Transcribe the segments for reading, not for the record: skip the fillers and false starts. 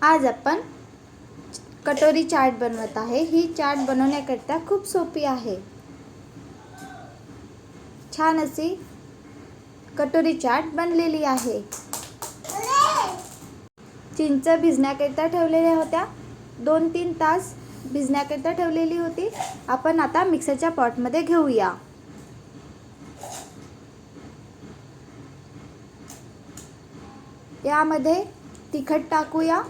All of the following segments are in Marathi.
आज आपण कटोरी चाट बनवत आहे। ही चाट बनवण्याकरिता खूप सोपी आहे। छान अशी कटोरी चाट बनलेली आहे। चिंच भिजण्याकरिता ठेवलेल्या होत्या, 2-3 तास भिजण्याकरिता ठेवलेली होती। आपण आता मिक्सरच्या पॉटमध्ये घेऊया। यामध्ये तिखट टाकूया,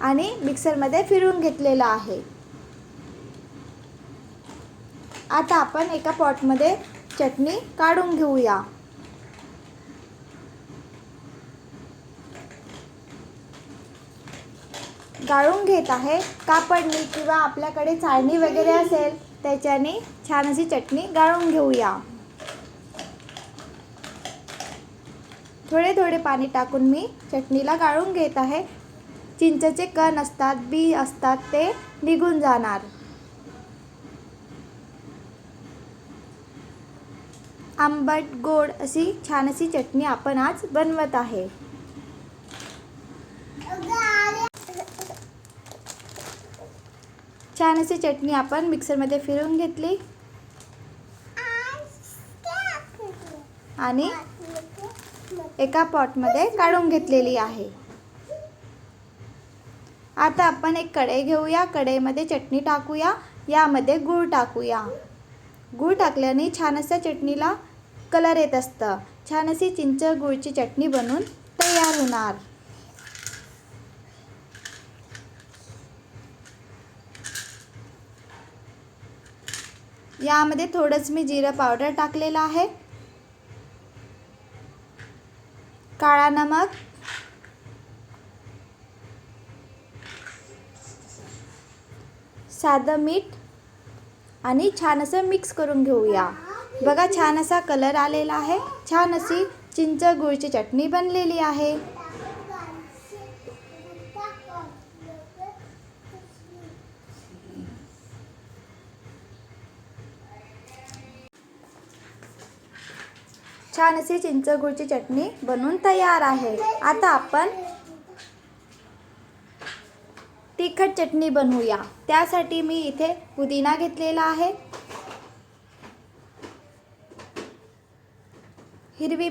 आणि मिक्सरमध्ये फिरवून घेतलेला आहे। आता आपण एका पॉटमध्ये चटणी काढून घेऊया। गाळून घेत आहे। कापडनी किंवा आपल्याकडे चाळणी वगैरे असेल त्याच्याने छान अशी चटणी गाळून घेऊया। थोडे थोडे पाणी टाकून मी चटणीला गाळून घेत आहे। चिंचेचे कण असतात, बी असतात, ते निघून जाणार। आंबट गोड अशी छान अशी चटणी आपण आज बनवत आहे। छान अशी चटणी आपण मिक्सरमध्ये फिरवून घेतली आणि एका पॉटमध्ये काढून घेतलेली आहे। आता आपण एक कढई घेऊया। कढईमध्ये चटणी टाकूया। यामध्ये गूळ टाकूया। गूळ टाकल्याने छान अशा चटणीला कलर येत असतं। छान अशी चिंच गुळची चटणी बनून तयार होणार। यामध्ये थोडंच मी जिरं पावडर टाकलेलं आहे, काळा नमक, साधं मीठ आणि छान असं मिक्स करून घेऊया। बघा, छान असा कलर आलेला आहे। छान अशी चिंच गुळची चटणी बनलेली आहे। छान अशी चिंच गुळची चटणी बनवून तयार आहे। आता आपण तिखट चटणी बनवूया। त्यासाठी मी इथे पुदिना घेतलेला आहे, हिरवी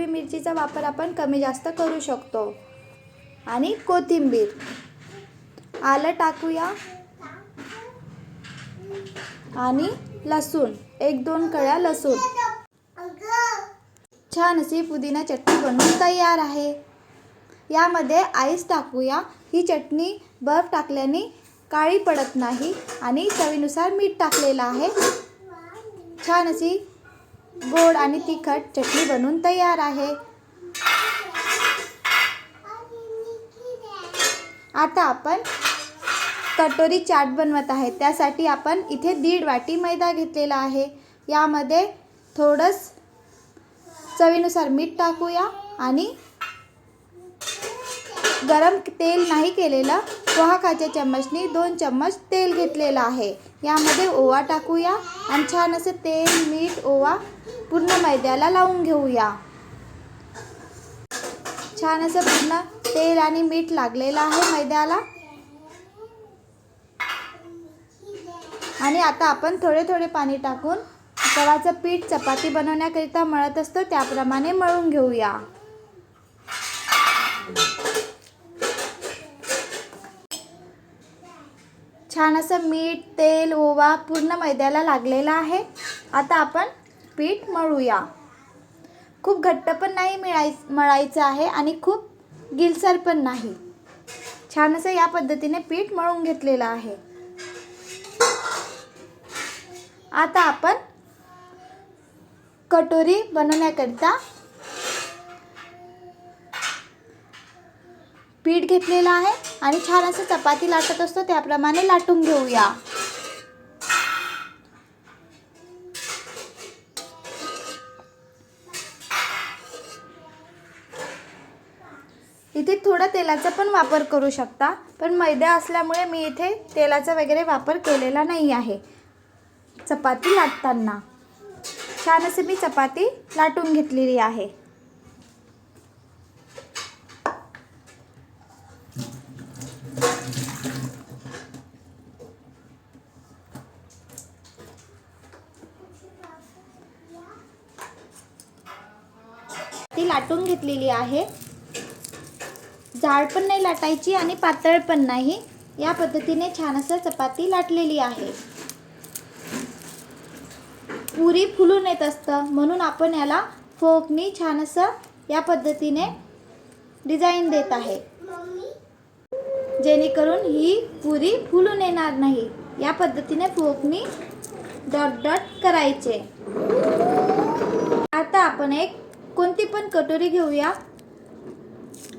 मिरचीचा वापर आपण कमी जास्त करू शकतो, आणि कोथिंबीर, आलं टाकूया, आणि लसूण, 1-2 कळ्या लसूण। छान अशी पुदिना चटणी बनवून तयार आहे। यामध्ये आईस टाकूया। ही चटणी बर्फ टाकल्याने काळी पडत नाही, आणि चवीनुसार मीठ टाकलेलं आहे। छान अशी गोड आणि तिखट चटणी बनवून तयार आहे। आता आपण कटोरी चाट बनवत आहे। त्यासाठी आपण इथे 1.5 वाटी मैदा घेतलेला आहे। यामध्ये थोडंसं चवीनुसार मीठ टाकूया, आणि गरम तेल नाही केलेलं, पोहाकाच्या चम्मचनी 2 चम्मच तेल घेतलेलं आहे। यामध्ये ओवा टाकूया, आणि छान असं तेल, मीठ, ओवा पूर्ण मैद्याला लावून घेऊया। छान असं पूर्ण तेल आणि मीठ लागलेलं आहे मैद्याला। आणि आता आपण थोडे थोडे पाणी टाकून गव्हाचं पीठ चपाती बनवण्याकरिता मळत असतो त्याप्रमाणे मळून घेऊया। छान असं मीठ, तेल, ओवा पूर्ण मैद्याला लागलेला आहे। आता आपण पीठ मळूया। खूप घट्ट पण नाही मळायचं आहे, आणि खूप गिलसर पण नाही। छान असं या पद्धतीने पीठ मळून घेतलेलं आहे। आता आपण कटोरी बनवण्याकरिता पीठ घेतलेलं आहे, आणि छान असं चपाती लाटत असतो त्याप्रमाणे लाटून घेऊया। इथे थोडा तेलाचा पण वापर करू शकता, पण मैदा असल्यामुळे मी इथे तेलाचा वगैरे वापर केलेला नाही आहे चपाती लाटताना। छान अशी मी चपाती लाटून घेतलेली आहे. ती लाटून घेतलेली आहे. जाड पण नाही लाटायची आणि पातळ पण नाही. या पद्धतीने छान असं चपाती लाटलेली आहे. पुरी फुलून येत असतं म्हणून आपण याला फोकनी छान असं या पद्धतीने डिझाईन देत आहे, जेणेकरून ही पुरी फुलून येणार नाही. या पद्धतीने फोकनी डॉट डॉट करायचे. आता आपण एक कोणती पण कटोरी घेऊया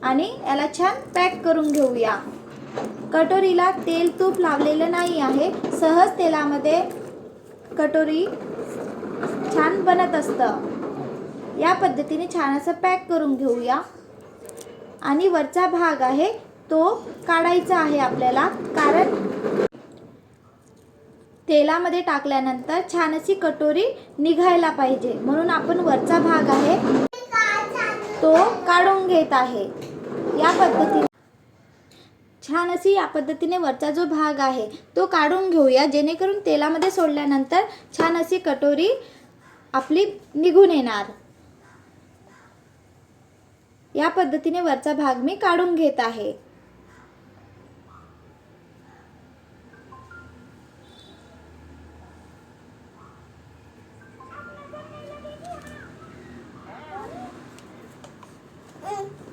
आणि याला छान पॅक करून घेऊया. कटोरीला तेल तूप लावलेलं नाही आहे. सहज तेलामध्ये कटोरी छान बनत असतं. या पद्धतीने छान असं पॅक करून घेऊया. आणि वरचा भाग आहे तो काढायचा आहे आपल्याला, कारण तेलामध्ये टाकल्यानंतर छान अशी कटोरी निघायला पाहिजे, म्हणून आपण वरचा भाग आहे तो काढून घेत आहे. या पद्धतीने छान अशी या पद्धतीने वरचा जो भाग आहे तो काढून घेऊया, जेणेकरून तेलामध्ये सोडल्यानंतर छान अशी कटोरी आपली निघून येणार. या पद्धतीने वरचा भाग मी काढून घेत आहे.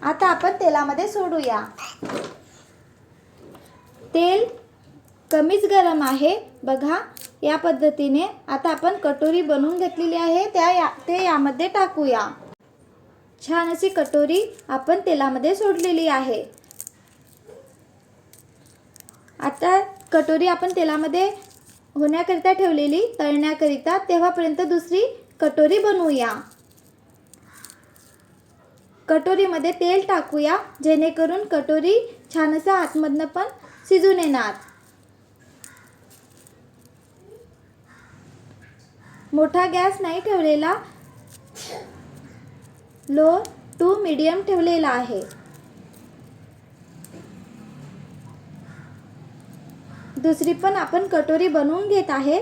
आता आपण तेलामध्ये सोडूया. तेल कमीच गरम आहे बघा. या पद्धतीने आता आपण कटोरी बनवून घेतलेली आहे ते यामध्ये टाकूया. छान अशी कटोरी आपण तेलामध्ये सोडलेली आहे. आता कटोरी आपण तेलामध्ये होण्याकरिता ठेवलेली तळण्याकरिता, तेव्हापर्यंत दुसरी कटोरी बनवूया. कटोरीमध्ये तेल टाकूया, जेणेकरून कटोरी छान असं आतमधनं पण शिजून येणार. मोठा गॅस नाही ठेवलेला, लो टू मीडियम ठेवलेला आहे. दुसरी पण आपण कटोरी बनवून घेत आहे,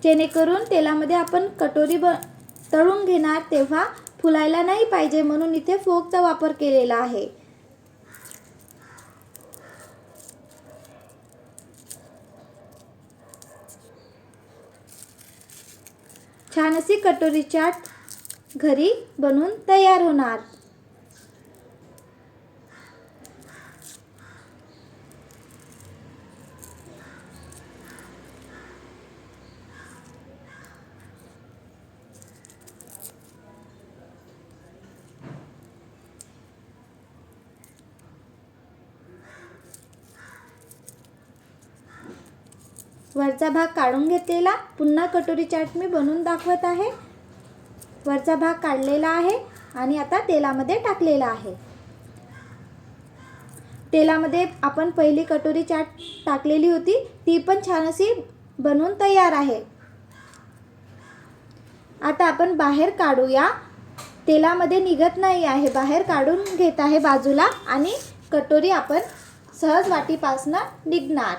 जेणेकरून तेलामध्ये आपण कटोरी तळून घेणार तेव्हा फुलायला नाही पाहिजे, म्हणून इथे फोकचा वापर केलेला आहे. छान अशी कटोरी चाट घरी बनवून तयार होणार. वरचा भाग काढून घेतलेला, पुन्हा कटोरी चाट मी बनवून दाखवत आहे. वरचा भाग काढलेला आहे आणि आता तेलामध्ये टाकलेला आहे. तेलामध्ये आपण पहिली कटोरी चाट टाकलेली होती, ती पण छान अशी बनवून तयार आहे. आता आपण बाहेर काढूया. तेलामध्ये निघत नाही आहे, बाहेर काढून घेत आहे बाजूला, आणि कटोरी आपण सहज वाटीपासनं निघणार.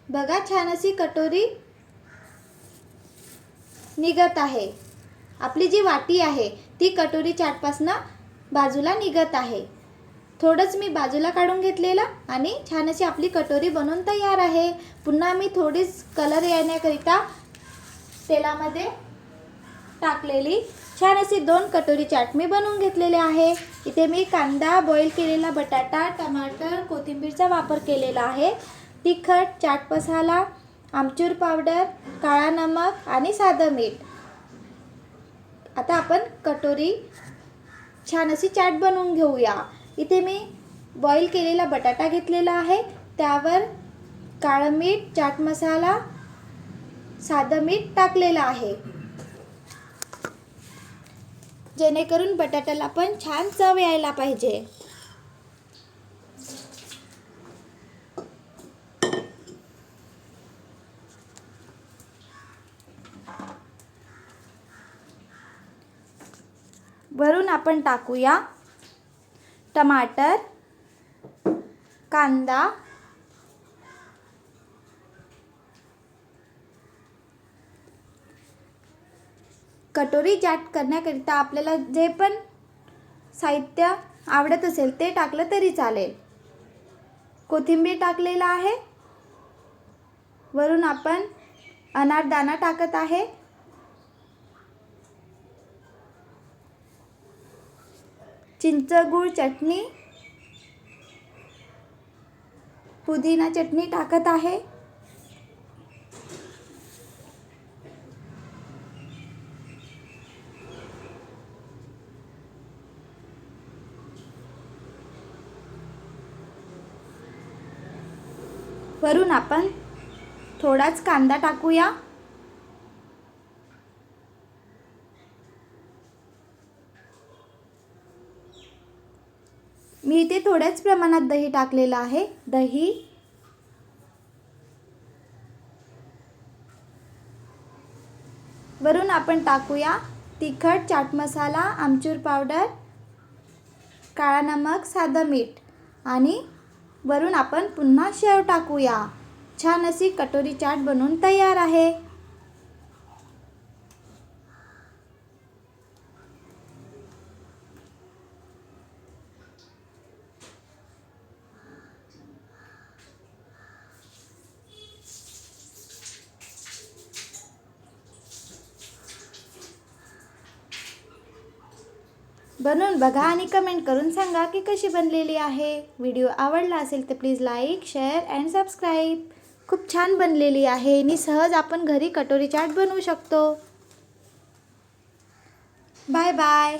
बघा छान अशी कटोरी निघत आहे. आपली जी वाटी आहे ती कटोरी चाटपासनं बाजूला निघत आहे. थोडंच मी बाजूला काढून घेतलेलं आणि छान अशी आपली कटोरी बनवून तयार आहे. पुन्हा मी थोडीच कलर येण्याकरिता तेलामध्ये टाकलेली छान अशी 2 कटोरी चाट मी बनवून घेतलेले आहे. इथे मी कांदा, बॉईल केलेला बटाटा, टमाटर, कोथिंबीरचा वापर केलेला आहे. तिखट, चाट मसाला, आमचूर पावडर, काळा नमक आणि साधं मीठ. आता आपण कटोरी छान अशी चाट बनवून घेऊया. इथे मी बॉईल केलेला बटाटा घेतलेला आहे, त्यावर काळं मीठ, चाट मसाला, साधं मीठ टाकलेलं आहे. जेणेकरून बटाट्याला पण छान चव यायला पाहिजे. वरून आपण टाकूया टमाटर, कांदा, कटोरी चाट करण्याकरिता आपल्याला जे पण साहित्य आवडत असेल ते टाकलं तरी चालेल. कोथिंबीर टाकलेला आहे. वरून आपण अनारदाना टाकत आहे. चिंच गूळ चटणी, पुदिना चटणी टाकत आहे. वरून आपण थोडाच कांदा टाकूया. मी इथे थोड्याच प्रमाणात दही टाकलेलं आहे. दही, वरून आपण टाकूया तिखट, चाट मसाला, आमचूर पावडर, काळा नमक, साधं मीठ आणि वरून आपण पुन्हा शेव टाकूया. छान अशी कटोरी चाट बनवून तयार आहे. बनवून बघा आणि कमेंट करून सांगा की कशी बनलेली आहे. व्हिडिओ आवडला असेल तर please like, share and subscribe. खूप छान बनलेली आहे आणि सहज आपण घरी कटोरी चाट बनवू शकतो. Bye bye.